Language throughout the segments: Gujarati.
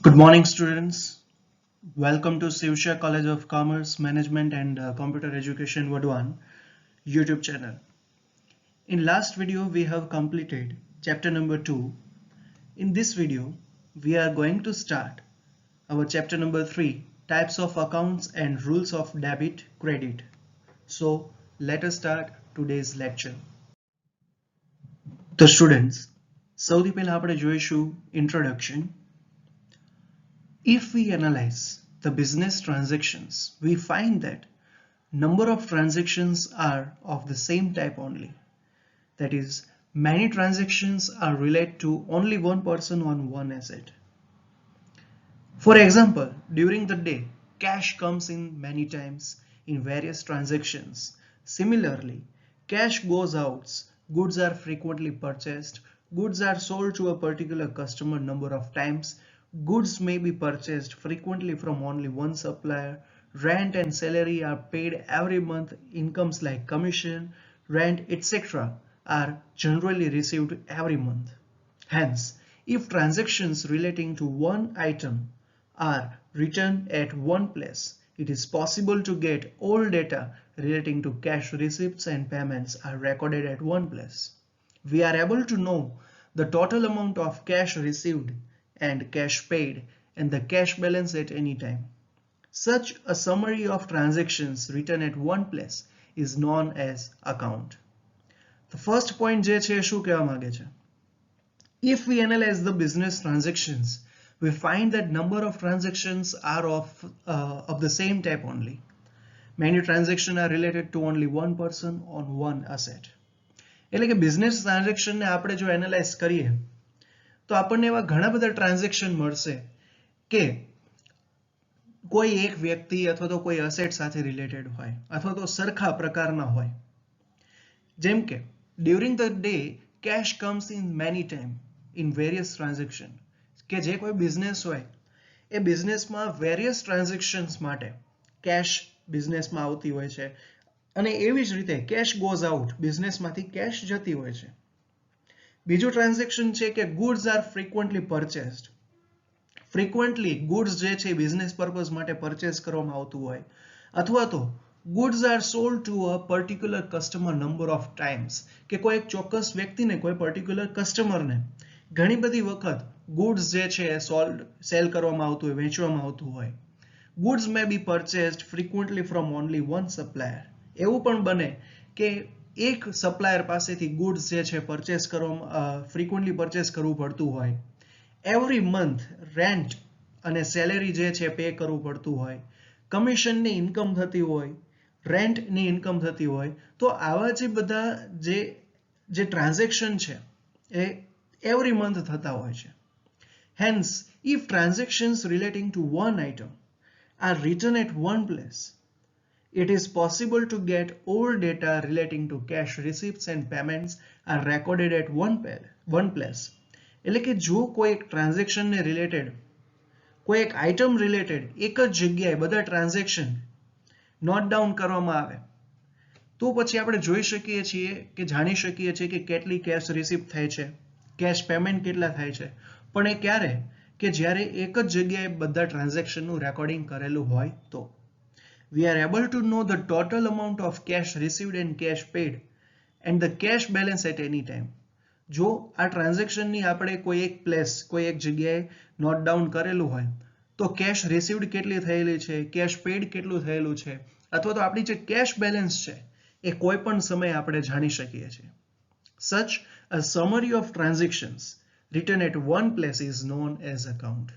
Good morning, students. Welcome to Shivsha College of Commerce, Management and Computer Education Vadwan YouTube channel. In last video, we have completed chapter number 2. In this video, we are going to start our chapter number 3, types of accounts and rules of debit credit. So let us start today's lecture. તો students, સૌથી પહેલા આપણે જોઈશું introduction. If we analyze the business transactions, we find that number of transactions are of the same type only. That is, many transactions are related to only one person on one asset. For example, during the day, cash comes in many times in various transactions. Similarly, cash goes out, goods are frequently purchased, goods are sold to a particular customer number of times, goods may be purchased frequently from only one supplier, rent and salary are paid every month, incomes like commission, rent, etc. are generally received every month. Hence, if transactions relating to one item are written at one place, it is possible to get all data relating to cash receipts and payments are recorded at one place. We are able to know the total amount of cash received and cash paid and the cash balance at any time. Such a summary of transactions written at one place is known as account. The first point જે છે શું કહેવા માંગે છે? If we analyze the business transactions, we find that number of transactions are of the same type only. Many transactions are related to only one person on one asset. એટલે કે business transaction ને આપણે જો analyze કરીએ તો આપણને એવા ઘણા બધા ટ્રાન્ઝેક્શન મળશે કે કોઈ એક વ્યક્તિ અથવા તો કોઈ અસેટ સાથે રિલેટેડ હોય અથવા તો સરખા પ્રકારના હોય. જેમ કે during the day cash comes in many time in various transaction, કે જે કોઈ બિઝનેસ હોય એ બિઝનેસમાં વેરિયસ ટ્રાન્ઝેક્શન્સ માટે કેશ બિઝનેસમાં આવતી હોય છે અને એવી જ રીતે કેશ ગોઝ આઉટ, બિઝનેસમાંથી કેશ જતી હોય છે. બીજું ટ્રાન્ઝેક્શન છે કે goods are frequently purchased. Frequently goods જે છે બિઝનેસ પર્પઝ માટે પરચેસ કરવામાં આવતું હોય, અથવા તો goods are sold to a particular customer number of times, કે કોઈ એક ચોક્કસ વ્યક્તિને કોઈ પર્ટિક્યુલર કસ્ટમરને ઘણી બધી વખત ગુડ્સ જે છે સેલ કરવામાં આવતું હોય, વેચવામાં આવતું હોય. Goods may be purchased frequently from only one supplier. એવું પણ બને કે એક સપ્લાયર પાસેથી ગુડ્સ જે છે પરચેસ કરવામાં ફ્રીક્વન્ટલી પરચેસ કરવું પડતું હોય. એવરી મંથ રેન્ટ અને સેલેરી જે છે પે કરવું પડતું હોય, કમિશનની ઇન્કમ થતી હોય, રેન્ટની ઇન્કમ થતી હોય. તો આવા જે બધા જે ટ્રાન્ઝેક્શન છે એ એવરી મંથ થતા હોય છે. Hence, if transactions relating to one item are written at one place, it is possible to get all data relating to cash receipts and payments are recorded at one place. એટલે કે જો કોઈ એક ટ્રાન્ઝેક્શનને રિલેટેડ, કોઈ એક આઇટમ રિલેટેડ એક જ જગ્યાએ બધા ટ્રાન્ઝેક્શન નોટ ડાઉન કરવામાં આવે તો પછી આપણે જોઈ શકીએ છીએ કે જાણી શકીએ છીએ કે કેટલી કેશ રિસીપ્ટ થાય છે, કેશ પેમેન્ટ કેટલા થાય છે. પણ એ ક્યારે? કે જ્યારે એક જ જગ્યાએ બધા ટ્રાન્ઝેક્શનનું રેકોર્ડિંગ કરેલું હોય તો. We are able to know the total amount of cash received and cash paid and the cash balance at any time. જો આ ટ્રાન્ઝેક્શનની આપણે કોઈ એક પ્લેસ, કોઈ એક જગ્યાએ નોટ ડાઉન કરેલું હોય તો કેશ રિસીવ્ડ કેટલી થયેલી છે, કેશ પેડ કેટલું થયેલું છે, અથવા તો આપણી જે કેશ બેલેન્સ છે એ કોઈ પણ સમયે આપણે જાણી શકીએ છીએ. Such a summary of transactions written at one place is known as account.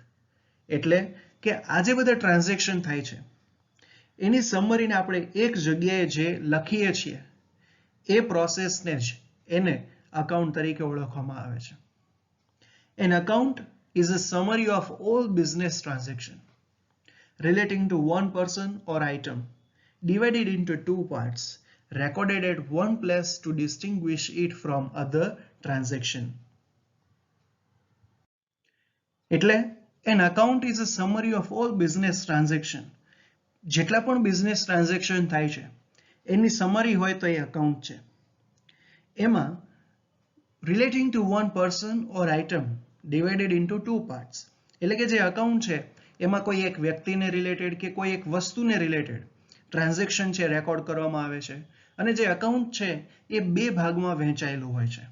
એટલે કે આ જે બધા ટ્રાન્ઝેક્શન થાય છે એની સમરીને આપણે એક જગ્યાએ જે લખીએ છીએ એ પ્રોસેસને જ એને અકાઉન્ટ તરીકે ઓળખવામાં આવે છે. An account is a summary of all business transactions relating to one person or item divided into two parts, recorded at one place to distinguish it from other transaction. એટલે an account is a summary of all business transaction. જેટલા પણ બિઝનેસ ટ્રાન્ઝેક્શન થાય છે એની સમરી હોય તો એ અકાઉન્ટ છે. એમાં relating to one person or item divided into two parts. એટલે કે જે અકાઉન્ટ છે એમાં કોઈ એક વ્યક્તિને રિલેટેડ કે કોઈ એક વસ્તુને રિલેટેડ ટ્રાન્ઝેક્શન છે રેકોર્ડ કરવામાં આવે છે, અને જે અકાઉન્ટ છે એ બે ભાગમાં વહેંચાયેલું હોય છે.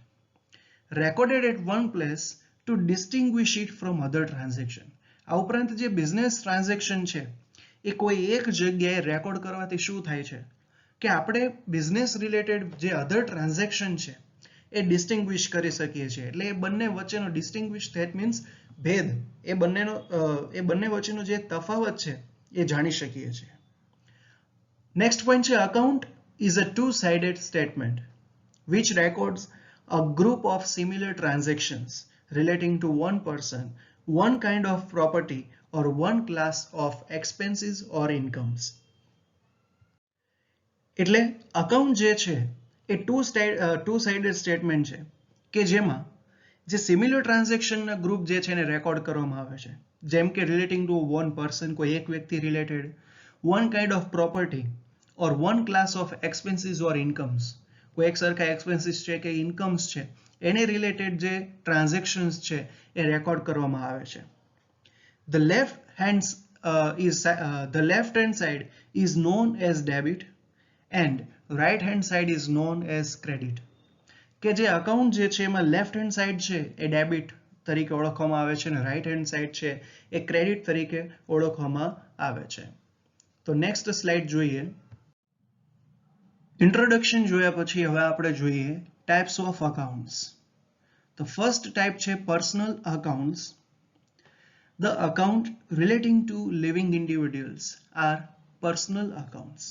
Recorded at one place to distinguish it from other transaction. આ ઉપરાંત જે બિઝનેસ ટ્રાન્ઝેક્શન છે એ કોઈ એક જગ્યાએ રેકોર્ડ કરવાથી શું થાય છે કે આપણે બિઝનેસ રિલેટેડ જે અધર ટ્રાન્ઝેક્શન છે એ ડિસ્ટિંગ્વિશ કરી શકીએ છીએ. એટલે એ બંને વચ્ચેનો ડિસ્ટિંગ્વિશ ધેટ મીન્સ ભેદ, એ બંને વચ્ચેનો જે તફાવત છે એ જાણી શકીએ છીએ. નેક્સ્ટ પોઈન્ટ છે account is a two-sided statement which records a group of similar transactions relating to one person, one kind of property or one class of expenses or incomes. એટલે અકાઉન્ટ જે છે એ two-sided statement છે કે જેમાં જે સિમિલર ટ્રાન્ઝેક્શનના ગ્રુપ જે છે એને રેકોર્ડ કરવામાં આવે છે, જેમ કે રિલેટિંગ ટુ વન પર્સન, કોઈ એક વ્યક્તિ related, one kind of property or one class of expenses or incomes, કોઈ એક સરખા એક્સપેન્સીસ છે કે ઇન્કમ્સ છે એને રિલેટેડ જે ટ્રાન્ઝેક્શન્સ છે એ રેકોર્ડ કરવામાં આવે છે. The left hand side is known as debit and right hand side is known as credit. કે જે અકાઉન્ટ જે છે એમાં લેફ્ટ હેન્ડ સાઈડ છે એ ડેબિટ તરીકે ઓળખવામાં આવે છે અને રાઈટ હેન્ડ સાઈડ છે એ ક્રેડિટ તરીકે ઓળખવામાં આવે છે. તો નેક્સ્ટ સ્લાઇડ જોઈએ. ઇન્ટ્રોડક્શન જોયા પછી હવે આપણે જોઈએ ટાઈપ્સ ઓફ અકાઉન્ટ્સ. તો ફર્સ્ટ ટાઈપ છે personal accounts. The account relating to living individuals are personal accounts,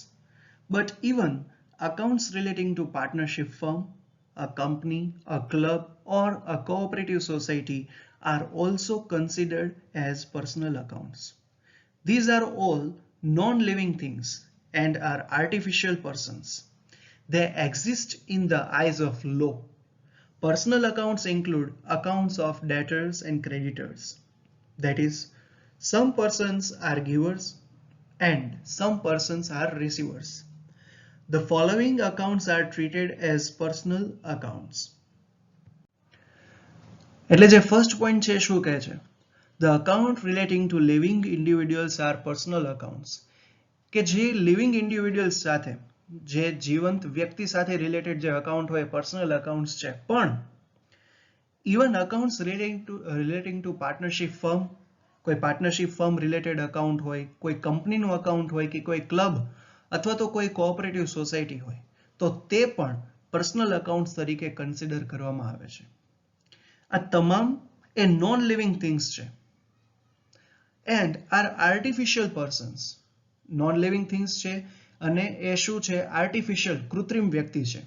but even accounts relating to partnership firm, a company, a club or a cooperative society are also considered as personal accounts. These are all non-living things and are artificial persons. They exist in the eyes of law. Personal accounts include accounts of debtors and creditors. That is, some persons are givers and some persons are receivers. The following accounts are treated as personal accounts. એટલે જે ફર્સ્ટ પોઈન્ટ છે શું કહે છે? The account relating to living individuals are personal accounts. કે જે લિવિંગ ઇન્ડિવિડ્યુઅલ્સ સાથે, જે જીવંત વ્યક્તિ સાથે રિલેટેડ જે અકાઉન્ટ હોય પર્સનલ અકાઉન્ટ્સ છે. પણ even accounts relating two partnership firm, કોઈ પાર્ટનરશિપ ફર્મ રિલેટેડ અકાઉન્ટ હોય, કોઈ કંપનીનું અકાઉન્ટ હોય કે કોઈ ક્લબ અથવા તો કોઈ કોઓપરેટિવ સોસાયટી હોય, તો તે પણ પર્સનલ અકાઉન્ટ્સ તરીકે કન્સિડર કરવામાં આવે છે. આ તમામ એ નોન લિવિંગ થિંગ્સ છે and are artificial persons. Non living things છે અને એ શું છે? આર્ટિફિશિયલ, કૃત્રિમ વ્યક્તિ છે.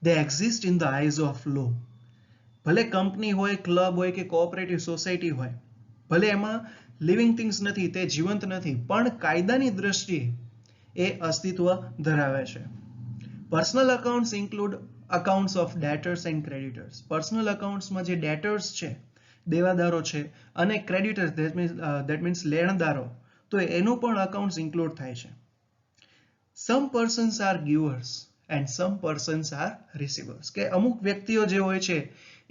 They exist in the eyes of law. ભલે કંપની હોય, ક્લબ હોય કે કોઓપરેટિવ સોસાયટી હોય, ભલે એમાં લિવિંગ થિંગ્સ નથી, તે જીવંત નથી, પણ કાયદાની દ્રષ્ટિએ એ અસ્તિત્વ ધરાવે છે. Personal accounts include accounts of debtors and creditors. Personal અકાઉન્ટ્સમાં જે ડેટર્સ છે, દેવાદારો છે, અને ક્રેડિટર્સ ધેટ મીન્સ લેણદારો, તો એનું પણ અકાઉન્ટ્સ ઇન્ક્લુડ થાય છે. Some persons are givers and some persons are receivers. કે અમુક વ્યક્તિઓ જે હોય છે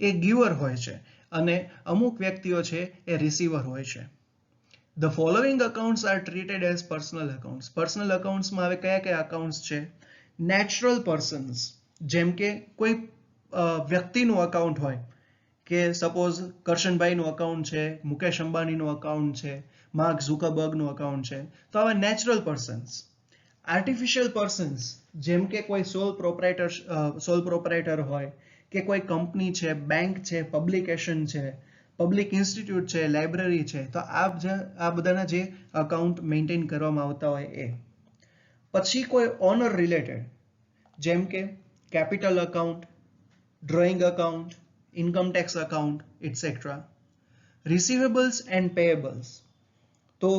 એ ગિવર હોય છે અને અમુક વ્યક્તિઓ છે એ રિસીવર હોય છે. The following accounts are treated as personal accounts. Personal અકાઉન્ટ્સમાં હવે કયા કયા અકાઉન્ટ્સ છે? નેચરલ પર્સન્સ, જેમ કે કોઈ વ્યક્તિનું અકાઉન્ટ હોય, કે સપોઝ કરશનભાઈનું અકાઉન્ટ છે, મુકેશ અંબાણીનું અકાઉન્ટ છે, માર્ક ઝુકરબર્ગનું અકાઉન્ટ છે, તો આવા નેચરલ પર્સન્સ. આર્ટિફિશિયલ પર્સન્સ, જેમ કે કોઈ સોલ પ્રોપરાઇટર હોય, કે કોઈ કંપની છે, બેંક છે, પબ્લિકેશન છે, પબ્લિક ઇન્સ્ટિટ્યૂટ છે, લાઇબ્રેરી છે, તો આ બધાના જે અકાઉન્ટ મેન્ટેન કરવામાં આવતા હોય એ. પછી કોઈ ઓનર રિલેટેડ, જેમ કે capital account, drawing account, income tax account, etcetera. Receivables and payables, તો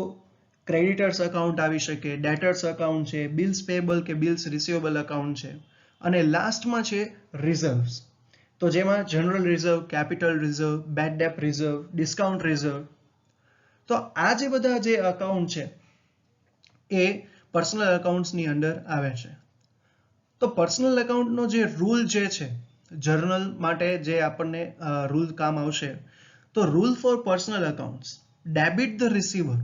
ક્રેડિટર્સ અકાઉન્ટ આવી શકે, ડેટર્સ અકાઉન્ટ છે, બિલ્સ પેએબલ કે બિલ્સ રિસીવેબલ અકાઉન્ટ છે, અને લાસ્ટમાં છે રિઝર્વ્સ. તો જેમાં general reserve, capital reserve, bad debt reserve, discount reserve. તો આ જે બધા જે અકાઉન્ટ છે એ પર્સનલ અકાઉન્ટ્સની અંદર આવે છે. તો પર્સનલ અકાઉન્ટનો જે રૂલ જે છે, જર્નલ માટે જે આપણને રૂલ કામ આવશે, તો rule for personal accounts debit the receiver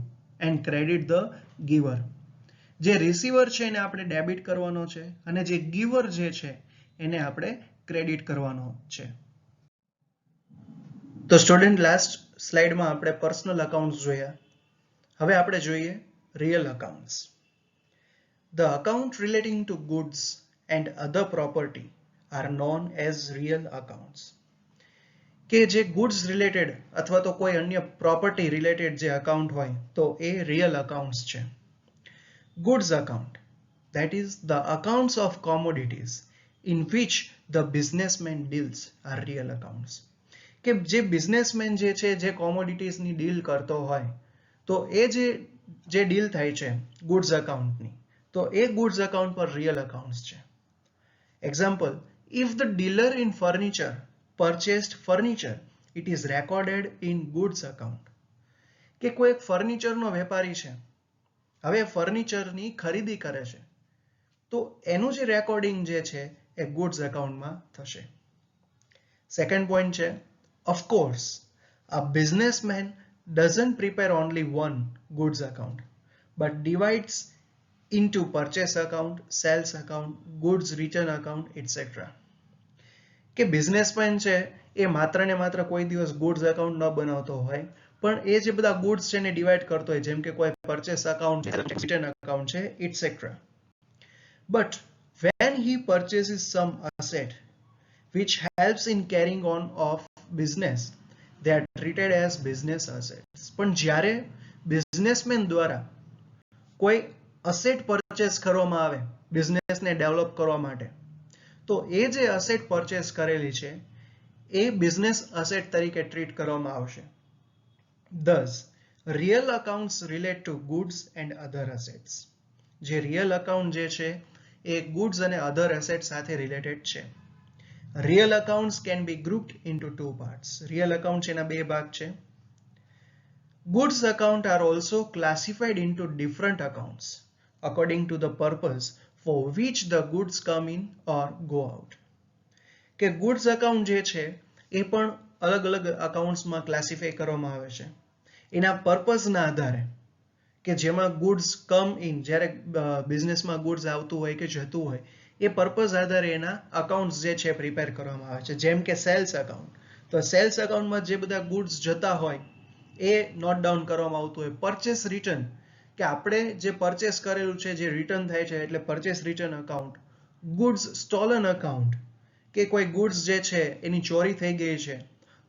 and credit the giver. જે રિસીવર છે એને આપણે ડેબિટ કરવાનો છે અને જે ગીવર જે છે એને આપણે ક્રેડિટ કરવાનો છે. તો સ્ટુડન્ટ, લાસ્ટ સ્લાઇડમાં આપણે પર્સનલ અકાઉન્ટ્સ જોયા. હવે આપણે જોઈએ real accounts. The account relating to goods and other property are known as real accounts. કે જે ગુડ્સ રિલેટેડ અથવા તો કોઈ અન્ય પ્રોપર્ટી રિલેટેડ જે અકાઉન્ટ હોય તો એ રિયલ અકાઉન્ટ્સ છે. Goods account, that is the accounts of commodities in which the businessman deals, are real accounts. કે જે બિઝનેસમેન જે છે જે કોમોડિટીઝની ડીલ કરતો હોય તો એ જે ડીલ થાય છે ગુડ્સ અકાઉન્ટની, તો એ ગુડ્સ અકાઉન્ટ પર રિયલ અકાઉન્ટ્સ છે. Example, if the dealer in furniture purchased furniture, it is recorded in goods account. કે કોઈ એક ફર્નિચરનો વેપારી છે, હવે ફર્નિચરની ખરીદી કરે છે તો એનું જે રેકોર્ડિંગ જે છે એ ગુડ્સ અકાઉન્ટમાં થશે. સેકન્ડ પોઈન્ટ છે, of course a businessman doesn't prepare only one goods account but divides into purchase account, sales account, goods return account, etc. કે બિઝનેસમેન છે એ માત્ર ને માત્ર કોઈ દિવસ ગુડ્સ અકાઉન્ટ ન બનાવતો હોય પણ એ જે બધા ગુડ્સ છે એને ડિવાઈડ કરતો હોય, જેમ કે કોઈ પરચેસ અકાઉન્ટ છે, રિટર્ન અકાઉન્ટ છે, etc. But when he purchases some asset which helps in carrying on of business, they are treated as business assets. પણ જ્યારે બિઝનેસમેન દ્વારા કોઈ અસેટ પરચેસ કરવામાં આવે બિઝનેસને ડેવલપ કરવા માટે તો એ જે અસેટ પરચેસ કરેલી છે એ બિઝનેસ અસેટ તરીકે ટ્રીટ કરવામાં આવશે. Thus, real accounts relate to goods and other assets. જે રિયલ અકાઉન્ટ જે છે એ ગુડ્સ અને અધર એસેટ સાથે રિલેટેડ છે. Real accounts can be grouped into two parts. Real accounts એના બે ભાગ છે. Goods account are also classified into different accounts according to the purpose for which the goods come in or go out. કે ગુડ્સ અકાઉન્ટ જે છે એ પણ અલગ અલગ અકાઉન્ટ્સમાં ક્લાસિફાઈ કરવામાં આવે છે એના પર્પઝના આધારે કે જેમાં ગુડ્સ કમ ઇન, જ્યારે બિઝનેસમાં ગુડ્સ આવતું હોય કે જતું હોય એ પર્પઝ આધારે એના અકાઉન્ટ્સ જે છે પ્રિપેર કરવામાં આવે છે. જેમ કે સેલ્સ અકાઉન્ટ, તો સેલ્સ અકાઉન્ટમાં જે બધા ગુડ્સ જતા હોય એ નોટ ડાઉન કરવામાં આવતું હોય. પરચેસ રિટર્ન, કે આપણે જે પરચેસ કરેલું છે જે રિટર્ન થાય છે એટલે purchase return account. Goods stolen account, કે કોઈ ગુડ્સ જે છે એની ચોરી થઈ ગઈ છે,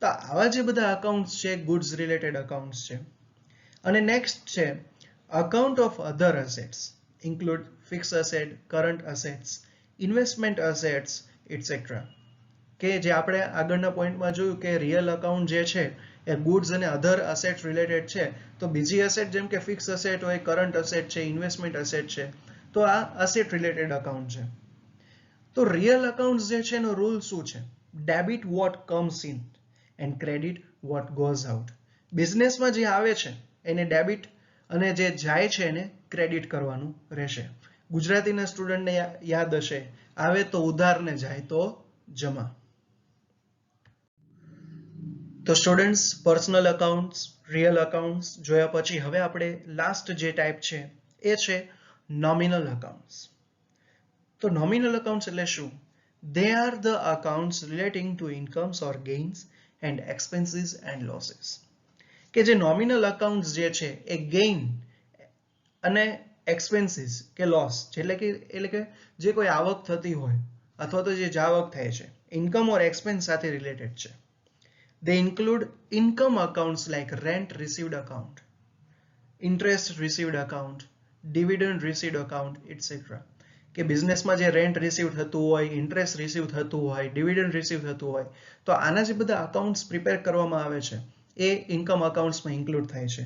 તો આવા જે બધા અકાઉન્ટ્સ છે ગુડ્સ રિલેટેડ અકાઉન્ટ્સ છે. અને નેક્સ્ટ છે account of other assets, include fix asset, current assets, investment assets, etcetera. કે જે આપણે આગળના પોઈન્ટમાં જોયું કે રિયલ અકાઉન્ટ જે છે એ ગુડ્સ અને અધર એસેટ રિલેટેડ છે, તો બીજી એસેટ જેમ કે ફિક્સ એસેટ હોય, કરંટ એસેટ છે, ઇન્વેસ્ટમેન્ટ એસેટ છે, તો આ એસેટ રિલેટેડ અકાઉન્ટ છે. તો રિયલ અકાઉન્ટ્સ જે છે એનો રૂલ શું છે? Debit what comes in and credit what goes out. બિઝનેસમાં જે આવે છે એને ડેબિટ અને જે જાય છે એને ક્રેડિટ કરવાનું રહેશે. ગુજરાતીના સ્ટુડન્ટને યાદ હશે, આવે તો ઉધાર ને જાય તો જમા. તો students, personal accounts, real accounts જોયા પછી હવે આપણે લાસ્ટ જે ટાઈપ છે એ છે નોમિનલ અકાઉન્ટ્સ. તો નોમિનલ અકાઉન્ટ્સ એટલે શું? They are the accounts relating to incomes or gains and expenses and losses. કે જે નોમિનલ અકાઉન્ટ્સ જે છે એ ગેઇન અને એક્સપેન્સીસ કે લોસ, એટલે કે જે કોઈ આવક થતી હોય અથવા તો જે જાવક થાય છે, ઇન્કમ ઓર એક્સપેન્સ સાથે રિલેટેડ છે. They include income accounts like rent received account, interest received account, dividend received account, etc. કે બિઝનેસમાં જે રેન્ટ રિસીવ થતું હોય, ઇન્ટરેસ્ટ રિસીવ થતું હોય, ડિવિડન્ડ રિસીવ થતું હોય, તો આના જે બધા અકાઉન્ટ્સ પ્રિપેર કરવામાં આવે છે એ ઇન્કમ અકાઉન્ટ્સમાં ઇન્ક્લુડ થાય છે.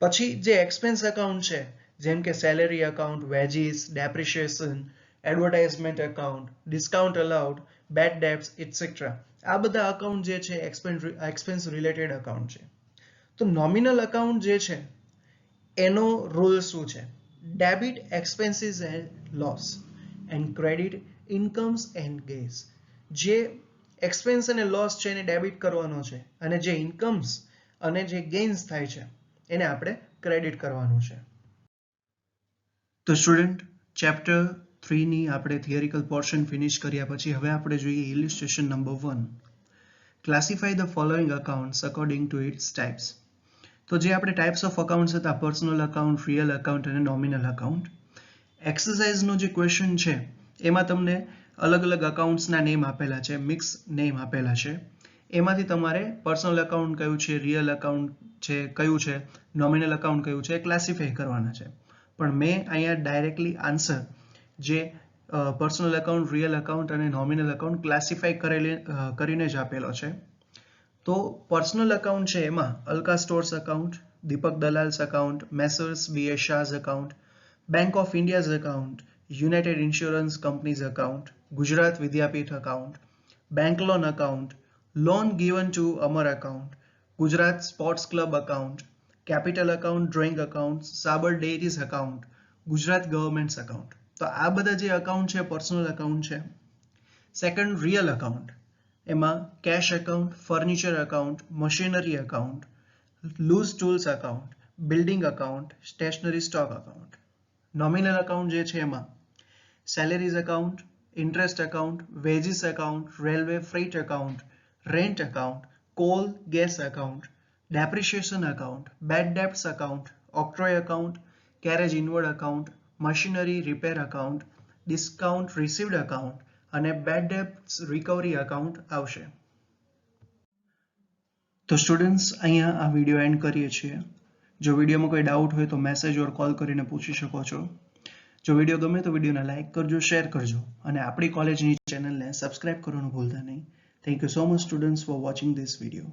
પછી જે એક્સપેન્સ અકાઉન્ટ છે જેમ કે salary account, wages, depreciation, advertisement account, discount allowed, bad debts, etcetera, આ બધા અકાઉન્ટ જે છે એક્સપેન્સ રિલેટેડ અકાઉન્ટ છે. તો નોમિનલ અકાઉન્ટ જે છે એનો રૂલ શું છે? Debit expenses and loss and credit incomes and gains. જે એક્સપેન્સ અને લોસ છે એને ડેબિટ કરવાનો છે અને જે ઇન્કમ્સ અને જે ગેઇન્સ થાય છે એને આપણે ક્રેડિટ કરવાનું છે. તો સ્ટુડન્ટ, ચેપ્ટર 3 ની આપણે થિયરિકલ પોર્શન ફિનિશ કર્યા પછી હવે આપણે જોઈએ illustration number 1. Classify the following accounts according to its types. તો જે આપણે ટાઈપ્સ ઓફ અકાઉન્ટ્સ હતા, પર્સનલ અકાઉન્ટ, રિયલ અકાઉન્ટ અને નોમિનલ અકાઉન્ટ. એક્સરસાઇઝનો જે ક્વેશ્ચન છે એમાં તમને અલગ અલગ અકાઉન્ટ્સના નેમ આપેલા છે, મિક્સ નેમ આપેલા છે. એમાંથી તમારે પર્સનલ અકાઉન્ટ કયું છે, રિયલ અકાઉન્ટ છે કયું છે, નોમિનલ અકાઉન્ટ કયું છે, ક્લાસિફાઈ કરવાના છે. પણ મેં અહીંયા ડાયરેક્ટલી આન્સર જે પર્સનલ અકાઉન્ટ, રિયલ અકાઉન્ટ અને નોમિનલ અકાઉન્ટ ક્લાસિફાઈ કરીને જ આપેલો છે. તો પર્સનલ અકાઉન્ટ છે એમાં Alka stores account, Deepak Dalal's account, messrs BA Shah's account, Bank of India's account, United Insurance Company's account, Gujarat Vidyapith account, bank loan account, loan given to Amar account, Gujarat sports club account, capital account, drawing account, Sabar dairy's account, Gujarat government's account. તો આ બધા જે અકાઉન્ટ છે પર્સનલ અકાઉન્ટ છે. Second, real account. એમાં cash account, furniture account, machinery account, loose tools account, building account, stationery stock account. Nominal account જે છે એમાં salaries account, interest account, wages account, railway freight account, rent account, coal gas account, depreciation account, bad debts account, octroi account, carriage inward account, machinery repair account, discount received account અને બેડ ડેબ્ટ્સ રિકવરી અકાઉન્ટ આવશે. તો સ્ટુડન્ટ્સ, અહીંયા આ વિડીયો એન્ડ કરીએ છીએ. જો વિડીયોમાં કોઈ ડાઉટ હોય તો મેસેજ ઓર કોલ કરીને પૂછી શકો છો. જો વિડીયો ગમે તો વિડીયોને લાઇક કરજો, શેર કરજો અને આપણી કોલેજની ચેનલને સબસ્ક્રાઇબ કરવાનું ભૂલતા નહીં. Thank you so much students for watching this video.